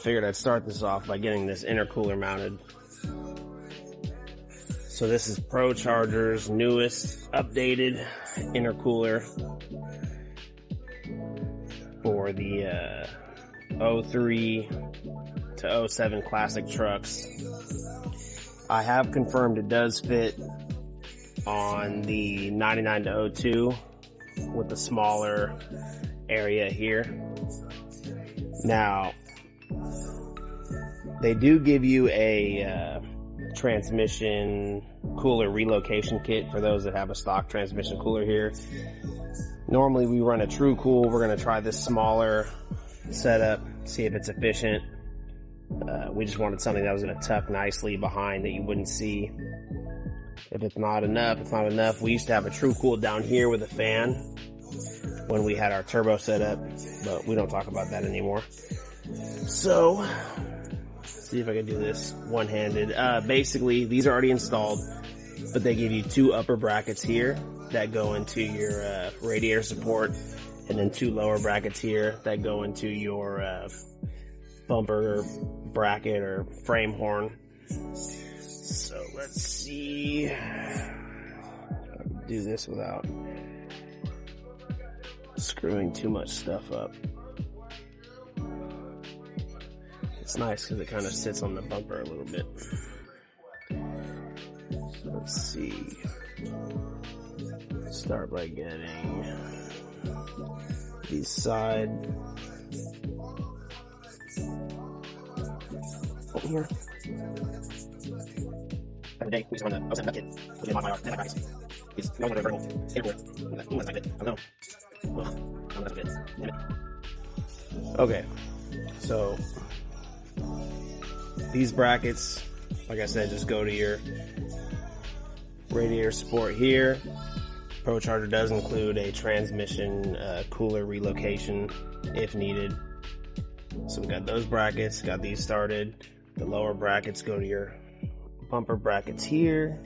figured I'd start this off by getting this intercooler mounted. So this is Procharger's newest updated intercooler for the 03 to 07 classic trucks. I have confirmed it does fit on the 99 to 02 with the smaller area here. Now, they do give you a transmission cooler relocation kit for those that have a stock transmission cooler here. Normally we run a True Cool. We're going to try this smaller setup, see if it's efficient. We just wanted something that was going to tuck nicely behind that you wouldn't see. If it's not enough, it's not enough. We used to have a True Cool down here with a fan when we had our turbo setup, but we don't talk about that anymore. So, see if I can do this one-handed. Basically, these are already installed, but they give you two upper brackets here that go into your radiator support, and then two lower brackets here that go into your bumper bracket or frame horn. So let's see if I can do this without screwing too much stuff up. It's nice because it kind of sits on the bumper a little bit. So let's see. Start by getting these side over here. Today we just want to set that kit. We can modify our brackets. It's no longer vertical. It's airport. That's not good. I don't know. Well, I don't know if that's good. Damn it. Okay, so these brackets, like I said, just go to your radiator support here. Procharger does include a transmission cooler relocation if needed. So we got those brackets, got these started. The lower brackets go to your bumper brackets here.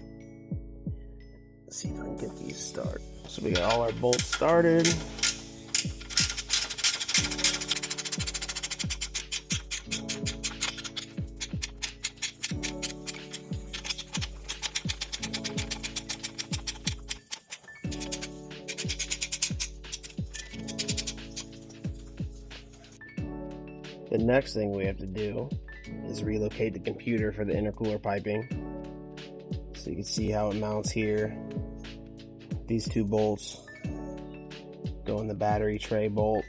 Let's see if I can get these started. So we got all our bolts started. The next thing we have to do is relocate the computer for the intercooler piping. So you can see how it mounts here. These two bolts go in the battery tray bolt.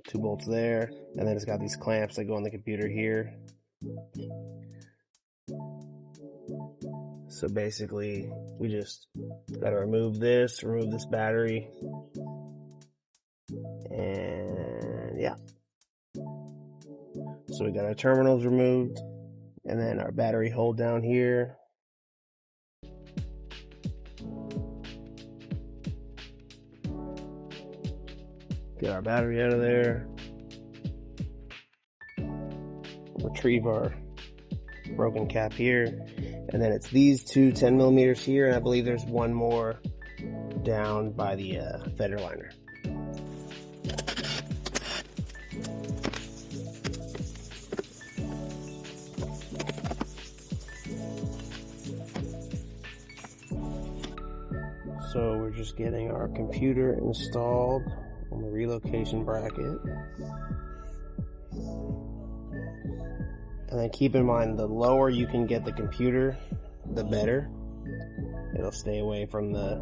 Two bolts there. And then it's got these clamps that go on the computer here. So basically, we just gotta remove this battery. And yeah. So we got our terminals removed, and then our battery hold down here. Get our battery out of there. Retrieve our broken cap here. And then it's these two 10 millimeters here, and I believe there's one more down by the fender liner. So we're just getting our computer installed on the relocation bracket. And then keep in mind, the lower you can get the computer, the better. It'll stay away from the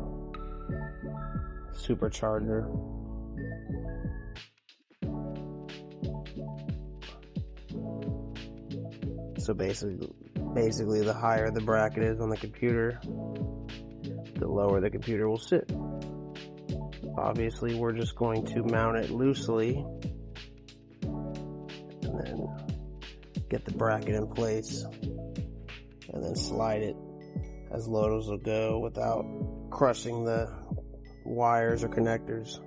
supercharger. So basically the higher the bracket is on the computer, the lower the computer will sit. Obviously, we're just going to mount it loosely and then get the bracket in place and then slide it as low as it'll go without crushing the wires or connectors.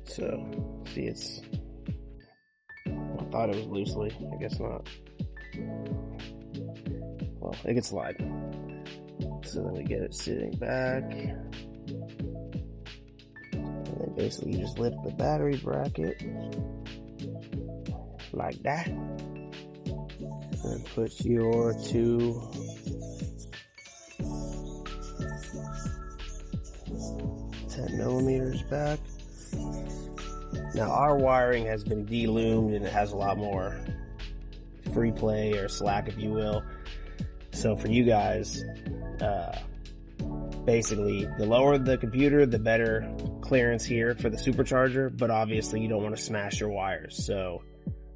So, see, I thought it was loosely, I guess not. it can slide. So then we get it sitting back. And then basically you just lift the battery bracket like that. And put your 2 10mm back. Now our wiring has been de-loomed and it has a lot more free play or slack, if you will. So for you guys, basically the lower the computer, the better clearance here for the supercharger, but obviously you don't want to smash your wires. So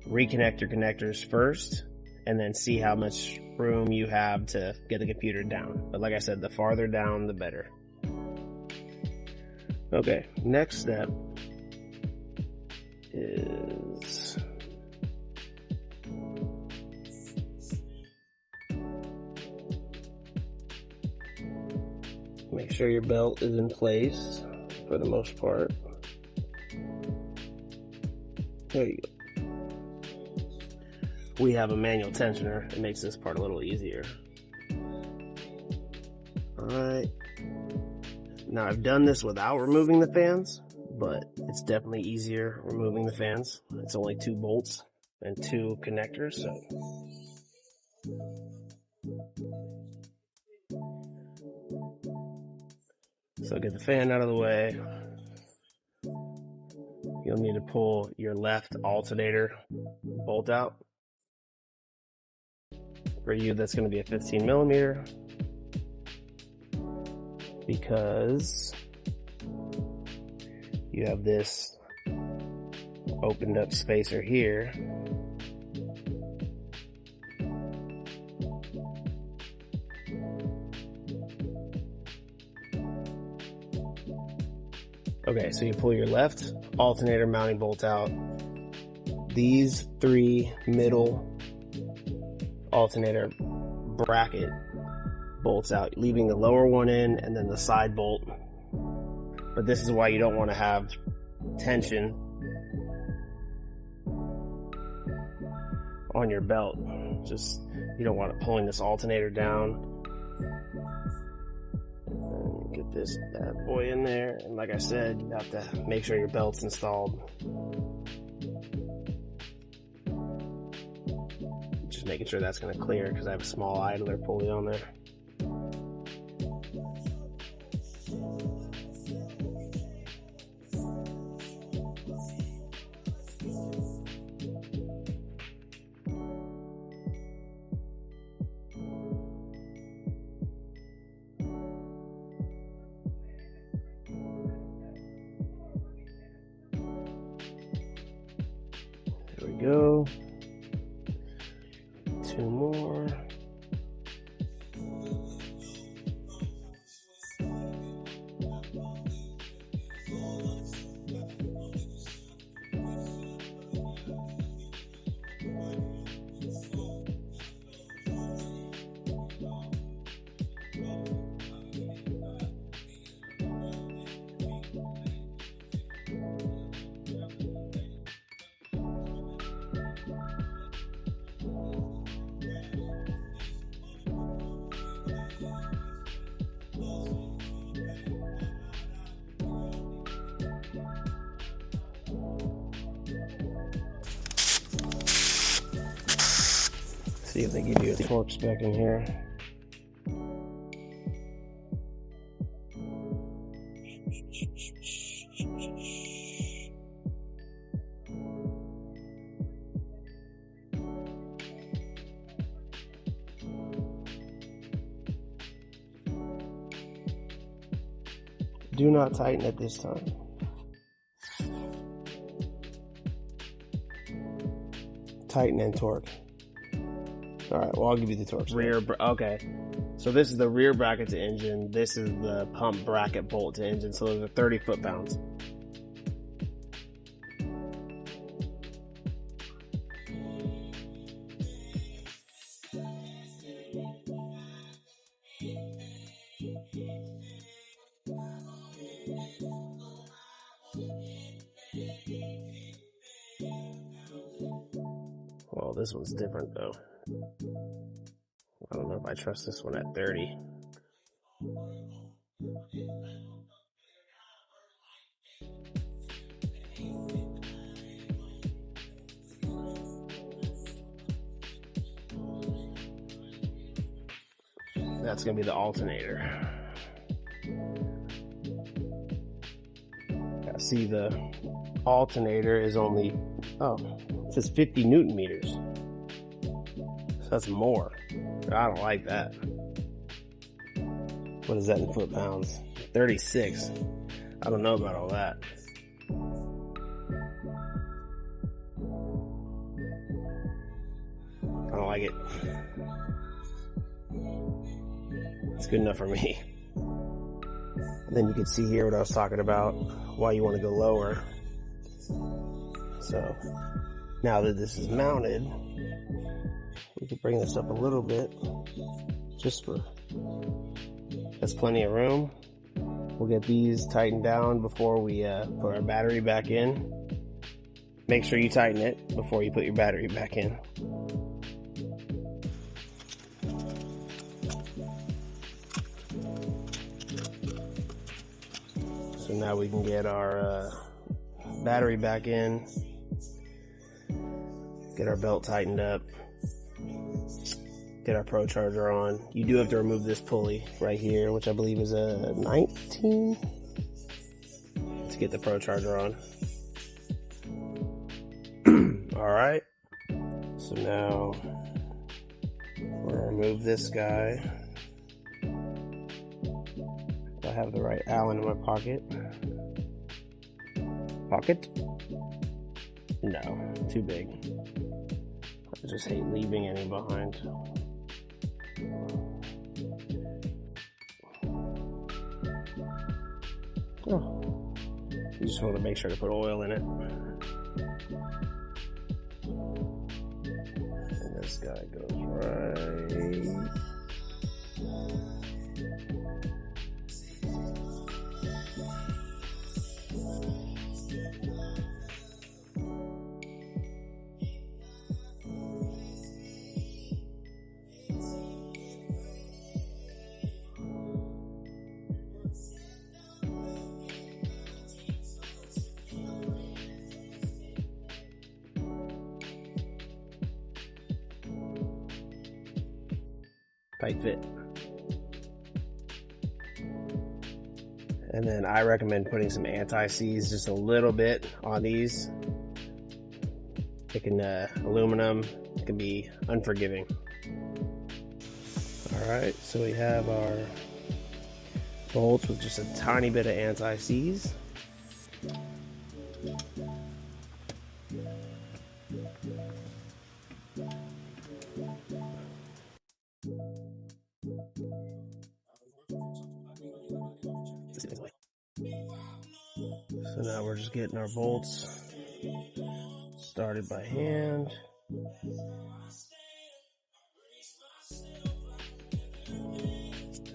reconnect your connectors first and then see how much room you have to get the computer down. But like I said, the farther down, the better. Okay, next step is make sure your belt is in place for the most part. There you go. We have a manual tensioner. It makes this part a little easier. Alright. Now I've done this without removing the fans, but it's definitely easier removing the fans. It's only 2 bolts and 2 connectors, so. So get the fan out of the way. You'll need to pull your left alternator bolt out. For you, that's going to be a 15mm, because you have this opened up spacer here. Okay, so you pull your left alternator mounting bolt out. These 3 middle alternator bracket bolts out, leaving the lower one in and then the side bolt. But this is why you don't want to have tension on your belt. Just, you don't want it pulling this alternator down. And get this bad boy in there. And like I said, you have to make sure your belt's installed. Just making sure that's going to clear because I have a small idler pulley on there. There we go. 2 more. See if they give you a torque spec in here. Do not tighten at this time. Tighten and torque. Alright, well, I'll give you the torque. Okay. So this is the rear bracket to engine. This is the pump bracket bolt to engine. So those are 30 foot-pounds. Well, this one's different though. I don't know. if I trust this one at 30. That's gonna be the alternator. I see the alternator is only, oh, it says 50 Newton meters. So that's more. I don't like that. What is that in foot-pounds? 36. I don't know about all that. I don't like it. It's good enough for me. And then you can see here what I was talking about, why you want to go lower. So now that this is mounted, we can bring this up a little bit, just for, that's plenty of room. We'll get these tightened down before we put our battery back in. Make sure you tighten it before you put your battery back in. So now we can get our battery back in, get our belt tightened up, get our Procharger on. You do have to remove this pulley right here, which I believe is a 19, to get the Procharger on. Alright, so now we'll remove this guy. I have the right Allen in my pocket. No, too big. I just hate leaving any behind. Oh, you just want to make sure to put oil in it. And this guy goes right. Tight fit. And then I recommend putting some anti-seize just a little bit on these. It can aluminum, it can be unforgiving. Alright, so we have our bolts with just a tiny bit of anti-seize. So now we're just getting our bolts started by hand.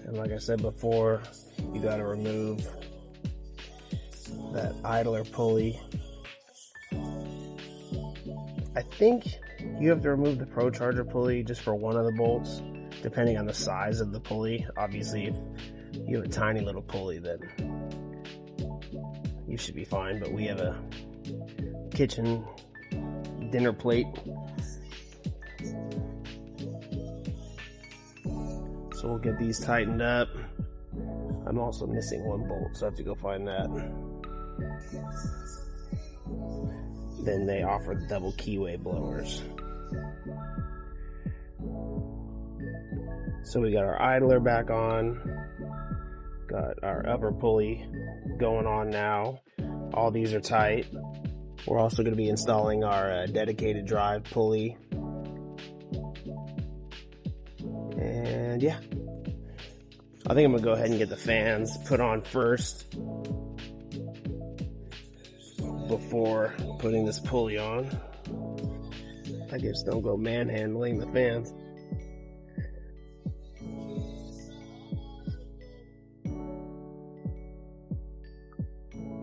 And like I said before, you got to remove that idler pulley. I think you have to remove the Procharger pulley just for one of the bolts, depending on the size of the pulley. Obviously, if you have a tiny little pulley, then you should be fine, but we have a kitchen dinner plate, so we'll get these tightened up. I'm also missing one bolt, so I have to go find that. Then they offer double keyway blowers. So we got our idler back on, got our upper pulley going on now. All these are tight. We're also going to be installing our dedicated drive pulley. And yeah, I think I'm going to go ahead and get the fans put on first before putting this pulley on. I just don't go manhandling the fans.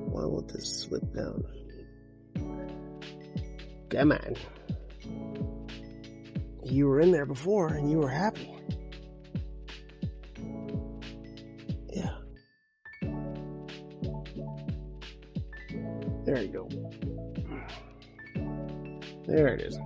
Why won't this slip down? Come on. You were in there before and you were happy. There you go. There it is.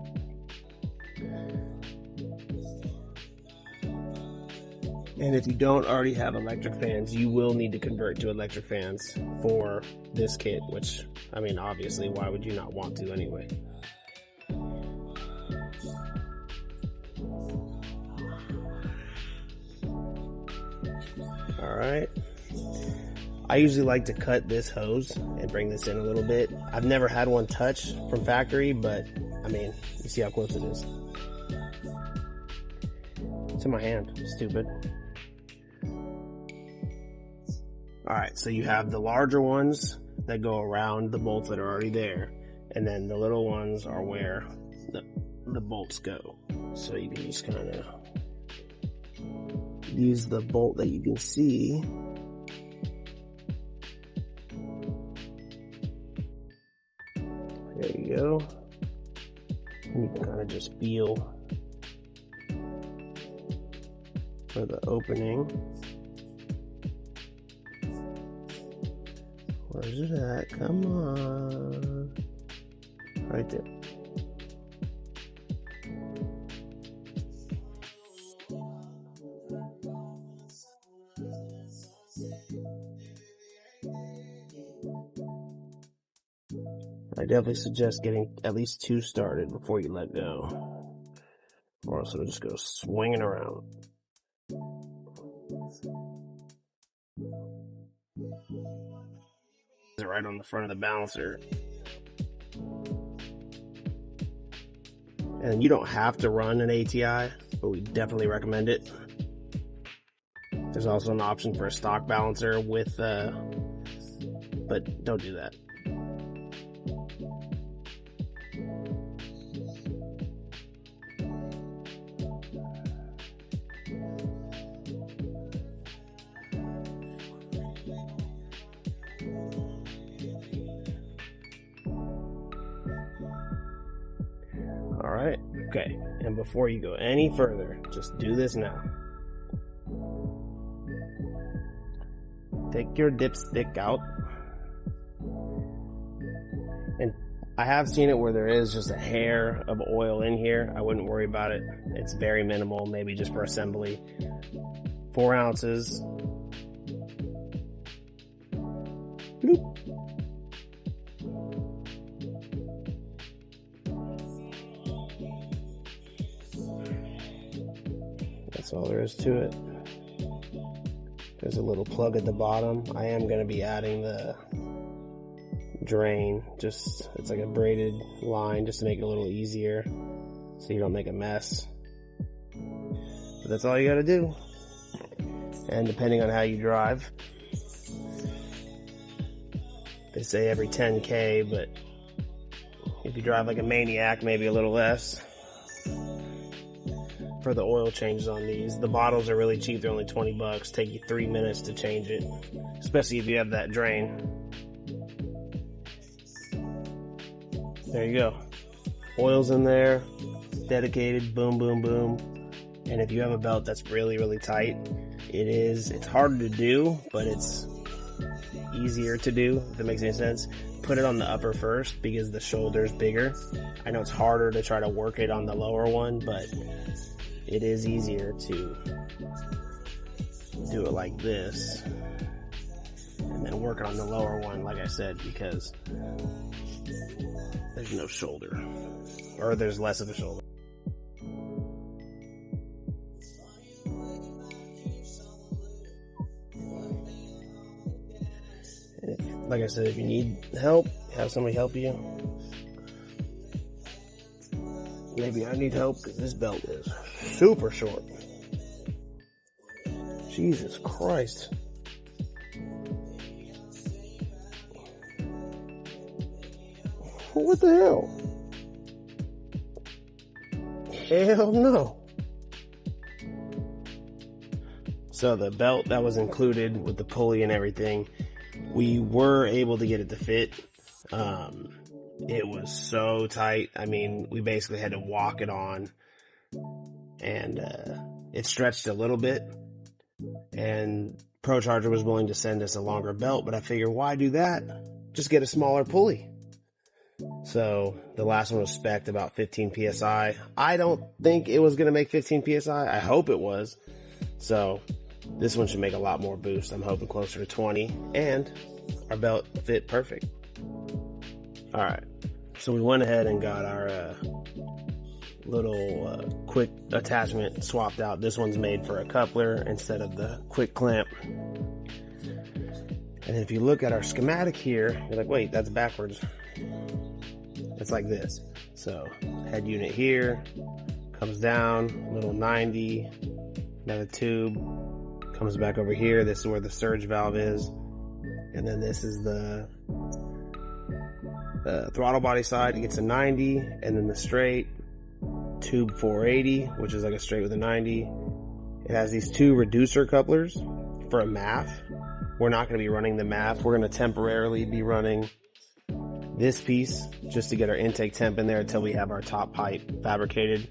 And if you don't already have electric fans, you will need to convert to electric fans for this kit, which, I mean, obviously, why would you not want to anyway? Alright. I usually like to cut this hose and bring this in a little bit. I've never had one touch from factory, but, I mean, you see how close it is. It's in my hand, stupid. Alright, so you have the larger ones that go around the bolts that are already there, and then the little ones are where the bolts go. So you can just kind of use the bolt that you can see. There you go. And you can kind of just feel for the opening. Where's it at? Come on. Right there. I definitely suggest getting at least 2 started before you let go, or else it'll just go swinging around. Right on the front of the balancer. And you don't have to run an ATI, but we definitely recommend it. There's also an option for a stock balancer with, but don't do that. Alright, okay, and before you go any further, just do this now. Take your dipstick out. And I have seen it where there is just a hair of oil in here. I wouldn't worry about it. It's very minimal, maybe just for assembly. 4 ounces. Bloop. That's all there is to it. There's a little plug at the bottom. I am going to be adding the drain. Just, it's like a braided line just to make it a little easier so you don't make a mess. But that's all you got to do. And depending on how you drive, they say every 10K, but if you drive like a maniac, maybe a little less. For the oil changes on these, the bottles are really cheap. They're only 20 bucks. Take you 3 minutes to change it, especially if you have that drain. There you go. Oil's in there, dedicated, boom, boom, boom. And if you have a belt that's really, really tight, it's harder to do, but it's easier to do, if that makes any sense. Put it on the upper first because the shoulder's bigger. I know it's harder to try to work it on the lower one, but it is easier to do it like this and then work it on the lower one, like I said, because there's no shoulder, or there's less of a shoulder. Like I said, if you need help, have somebody help you. Maybe I need help because this belt is super short. Jesus Christ. What the hell? Hell no. So the belt that was included with the pulley and everything, we were able to get it to fit. It was so tight. I mean, we basically had to walk it on, and it stretched a little bit, and Procharger was willing to send us a longer belt, but I figured, why do that? Just get a smaller pulley. So the last one was spec'd about 15 PSI. I don't think it was going to make 15 PSI. I hope it was. So this one should make a lot more boost. I'm hoping closer to 20, and our belt fit perfect. All right. So we went ahead and got our little quick attachment swapped out. This one's made for a coupler instead of the quick clamp. And if you look at our schematic here, you're like, wait, that's backwards. It's like this. So head unit here, comes down, little 90, another tube, comes back over here. This is where the surge valve is. And then this is the throttle body side. It gets a 90, and then the straight tube 480, which is like a straight with a 90. It has these two reducer couplers for a MAF. We're not going to be running the MAF. We're going to temporarily be running this piece just to get our intake temp in there until we have our top pipe fabricated.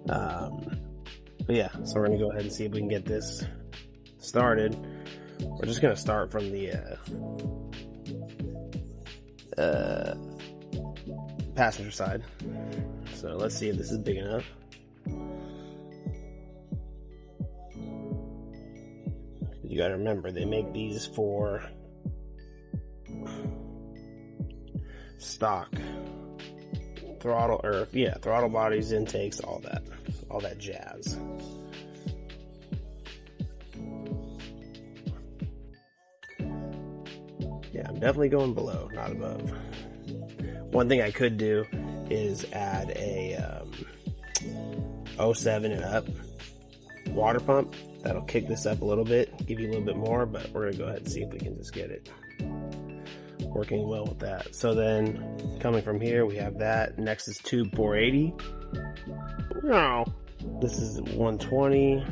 But yeah, so we're going to go ahead and see if we can get this started. We're just going to start from the passenger side. So let's see if this is big enough. You gotta remember, they make these for stock throttle, or yeah, throttle bodies, intakes, all that jazz. Yeah, I'm definitely going below, not above. One thing I could do is add a 07 and up water pump. That'll kick this up a little bit, give you a little bit more, but we're gonna go ahead and see if we can just get it working well with that. So then coming from here, we have that. Next is tube 480. No, this is 120.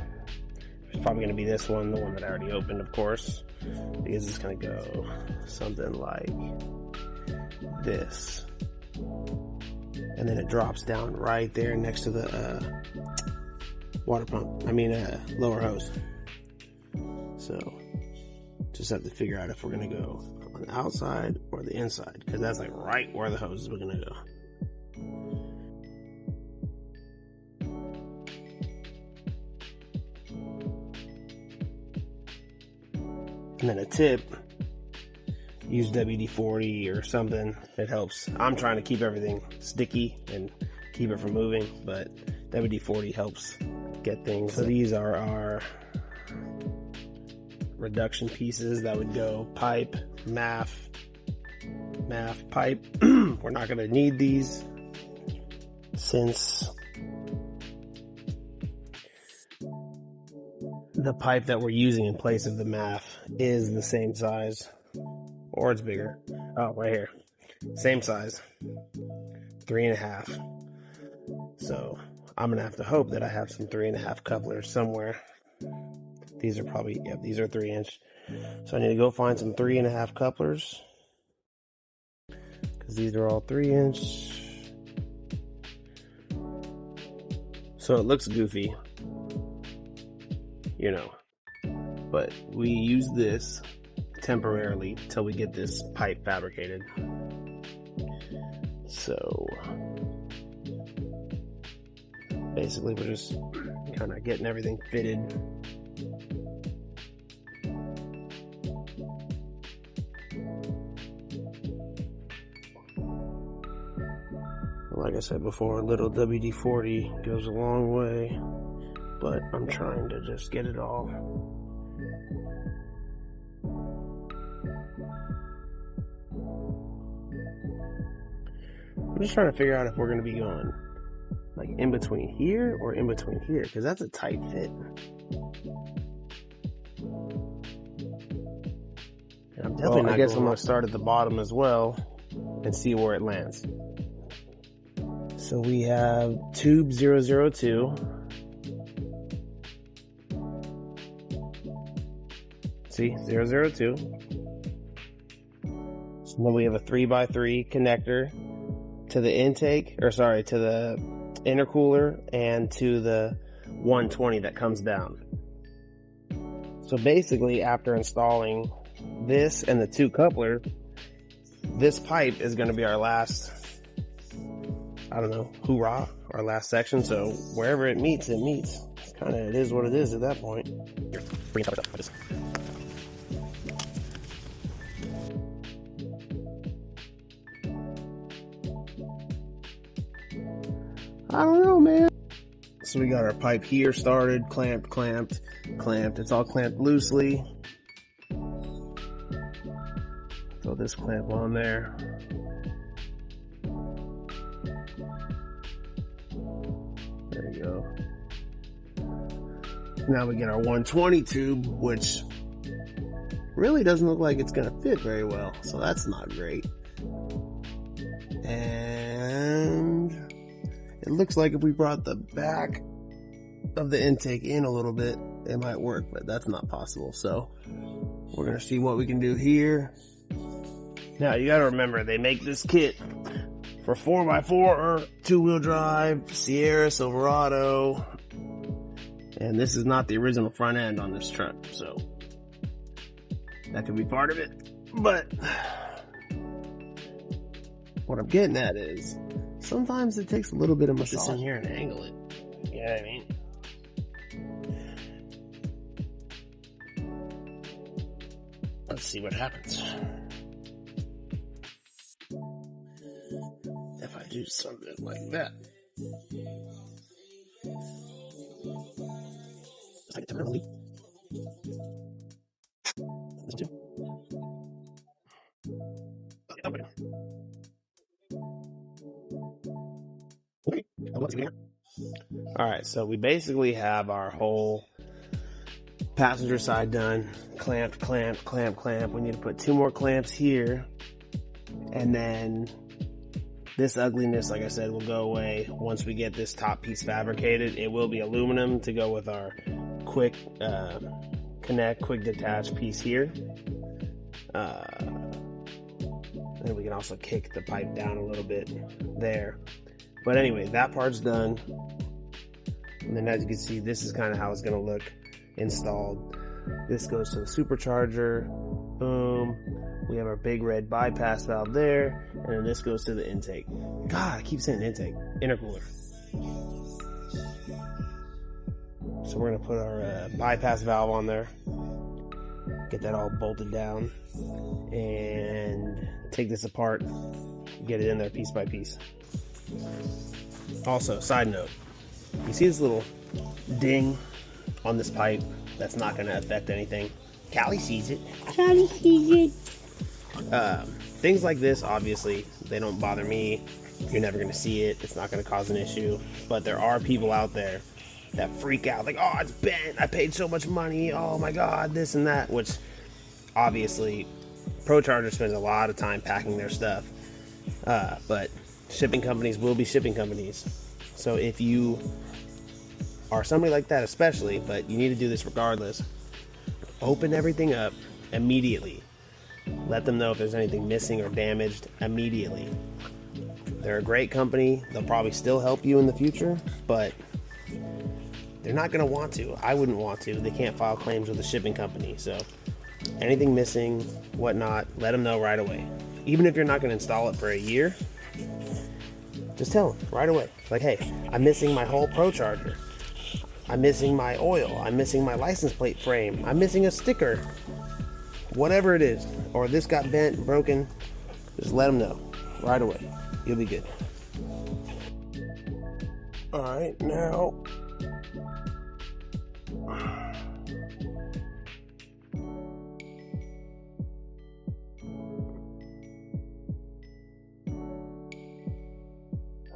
It's probably gonna be this one, the one that I already opened, of course, because it's gonna go something like this. And then it drops down right there next to the water pump. Lower hose. So just have to figure out if we're gonna go on the outside or the inside, because that's like right where the hose is gonna go. And then a tip, use WD-40 or something. It helps. I'm trying to keep everything sticky and keep it from moving, but WD-40 helps get things. So these are our reduction pieces that would go pipe, MAF, pipe. We're not going to need these since the pipe that we're using in place of the MAF is the same size, or it's bigger. Oh, right here. Same size. 3.5. So I'm going to have to hope that I have some 3.5 couplers somewhere. These are probably, yep, these are 3-inch. So I need to go find some 3.5 couplers, because these are all 3-inch. So it looks goofy, you know, but we use this temporarily till we get this pipe fabricated. So basically we're just kind of getting everything fitted. Like I said before, a little WD-40 goes a long way, but I'm trying to just get it all. I'm just trying to figure out if we're going to be going like in between here or in between here, because that's a tight fit. And I'm definitely I guess I'm going to start at the bottom as well and see where it lands. So we have tube 002. See, 002. So then we have a 3x3 connector to the intake, to the intercooler and to the 120 that comes down. So basically, after installing this and the two couplers, this pipe is going to be our last, I don't know, hoorah, our last section. So wherever it meets, it meets. It's kind of, it is what it is at that point. Here, bring it up. I don't know, man. So we got our pipe here started, clamped. It's all clamped loosely. Throw this clamp on there. There you go. Now we get our 120 tube, which really doesn't look like it's gonna fit very well, so that's not great. And it looks like if we brought the back of the intake in a little bit, it might work, but that's not possible. So we're gonna see what we can do here. Now you gotta remember, they make this kit for 4x4, two-wheel drive, Sierra, Silverado, and this is not the original front end on this truck, so that could be part of it. But what I'm getting at is, sometimes it takes a little bit of massage in here and angle it. You know what I mean? Let's see what happens. If I do something like that. Just like internally. Let's do. Okay. Alright, so we basically have our whole passenger side done. Clamp. We need to put 2 more clamps here. And then this ugliness, like I said, will go away once we get this top piece fabricated. It will be aluminum to go with our quick connect, quick detach piece here. And we can also kick the pipe down a little bit there. But anyway, that part's done. And then as you can see, this is kind of how it's going to look installed. This goes to the supercharger. Boom. We have our big red bypass valve there. And then this goes to the intake. God, I keep saying intake. Intercooler. So we're going to put our bypass valve on there. Get that all bolted down. And take this apart. Get it in there piece by piece. Also, side note, you see this little ding on this pipe? That's not going to affect anything. Callie sees it. Things like this, obviously, they don't bother me. You're never going to see it. It's not going to cause an issue. But there are people out there that freak out. Like, oh, it's bent. I paid so much money. Oh, my God, this and that. Which, obviously, Procharger spends a lot of time packing their stuff. But shipping companies will be shipping companies. So if you are somebody like that especially, but you need to do this regardless, open everything up immediately. Let them know if there's anything missing or damaged immediately. They're a great company. They'll probably still help you in the future, but they're not going to want to. I wouldn't want to. They can't file claims with a shipping company. So anything missing, whatnot, let them know right away. Even if you're not going to install it for a year, just tell them right away. Like, hey, I'm missing my whole Procharger. I'm missing my oil. I'm missing my license plate frame. I'm missing a sticker. Whatever it is. Or this got bent, broken. Just let them know right away. You'll be good. Alright, now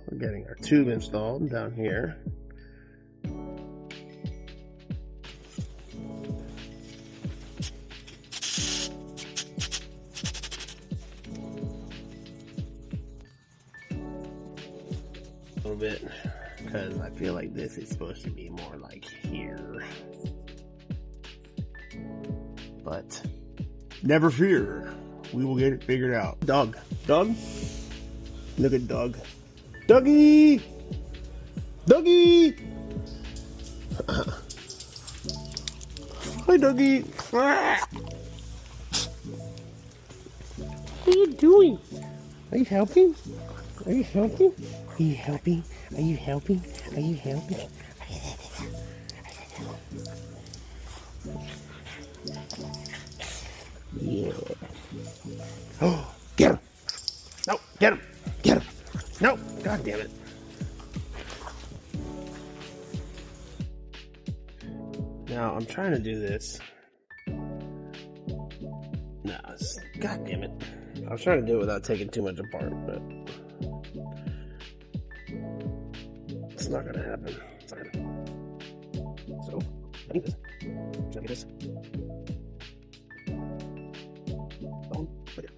we're getting our tube installed down here. A little bit, because I feel like this is supposed to be more like here. But never fear, we will get it figured out. Doug, look at Doug. Dougie! Hi, Dougie. What are you doing? Are you helping? Are you helping? Are you helping? Are you helping? Are you helping? Yeah. Oh, get him! No, get him! Get him! No! God damn it! Now I'm trying to do this. No, God damn it! I was trying to do it without taking too much apart, but it's not gonna happen. It's not gonna. So I need this. Should I get this? Oh, right there.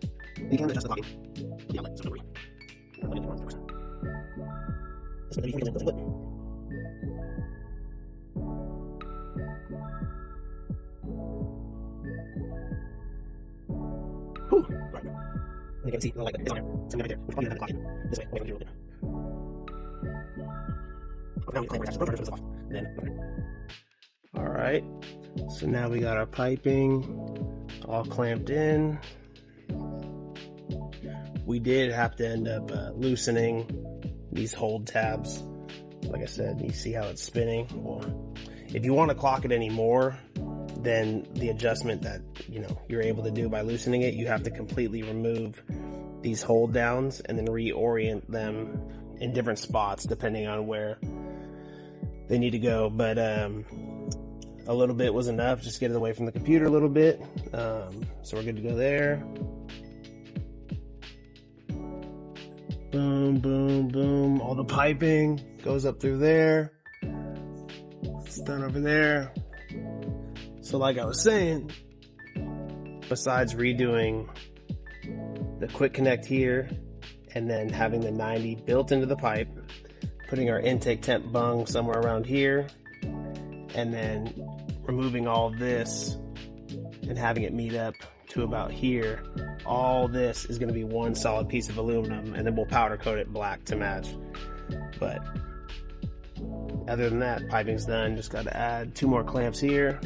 You can adjust the volume. Yeah, so don't worry. I'll get the wrong first. This is gonna be split. Whew. Right. And you can see the light is on there. It's right there. We're probably gonna have the clock in. This way, away from you. Now we clamp our attachment. This off. Then. All right. So now we got our piping all clamped in. We did have to end up loosening these hold tabs. Like I said, you see how it's spinning. Well, if you want to clock it anymore, then the adjustment that you're able to do by loosening it, you have to completely remove these hold downs and then reorient them in different spots depending on where they need to go. But a little bit was enough. Just get it away from the computer a little bit. So we're good to go there. Boom, boom, boom. All the piping goes up through there. It's done over there. So like I was saying, besides redoing the quick connect here and then having the 90 built into the pipe, putting our intake temp bung somewhere around here, and then removing all of this and having it meet up to about here, all this is going to be one solid piece of aluminum, and then we'll powder coat it black to match. But other than that, piping's done. Just got to add 2 more clamps here.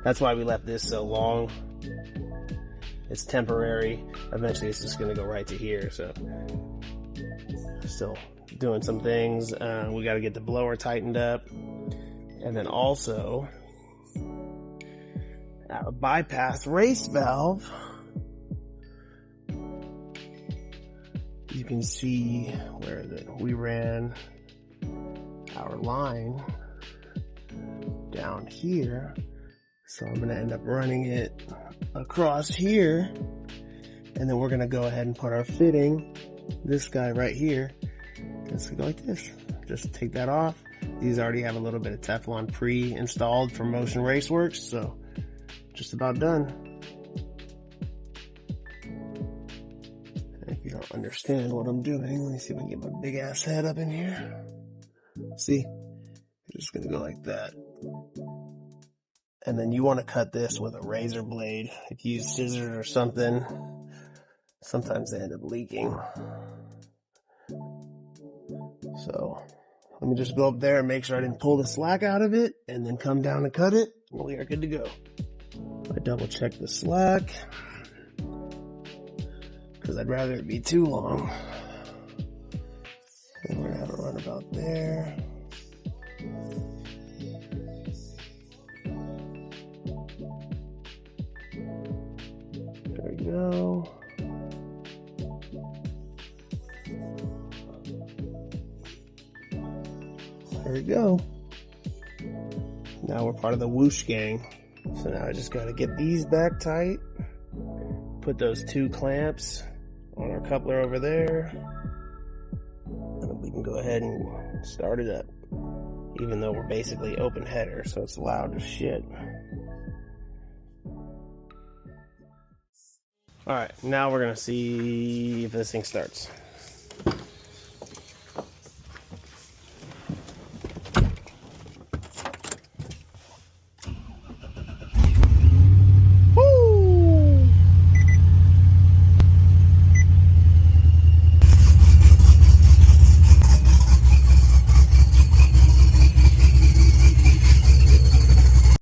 That's why we left this so long. It's temporary. Eventually it's just going to go right to here. So still doing some things. We got to get the blower tightened up, and then also our bypass race valve. You can see where we ran our line down here. So I'm going to end up running it across here, and then we're going to go ahead and put our fitting, this guy right here. It's going to go like this. Just take that off. These already have a little bit of Teflon pre-installed from Motion Raceworks, so just about done. If you don't understand what I'm doing, let me see if I can get my big ass head up in here. See? I'm just going to go like that. And then you want to cut this with a razor blade. If you use scissors or something, sometimes they end up leaking. So let me just go up there and make sure I didn't pull the slack out of it, and then come down and cut it, and we are good to go. I double check the slack because I'd rather it be too long. And we're gonna have it run about there. There we go. There we go. Now we're part of the whoosh gang. So now I just gotta get these back tight. Put those 2 clamps on our coupler over there. And we can go ahead and start it up. Even though we're basically open header, so it's loud as shit. Alright, now we're gonna see if this thing starts.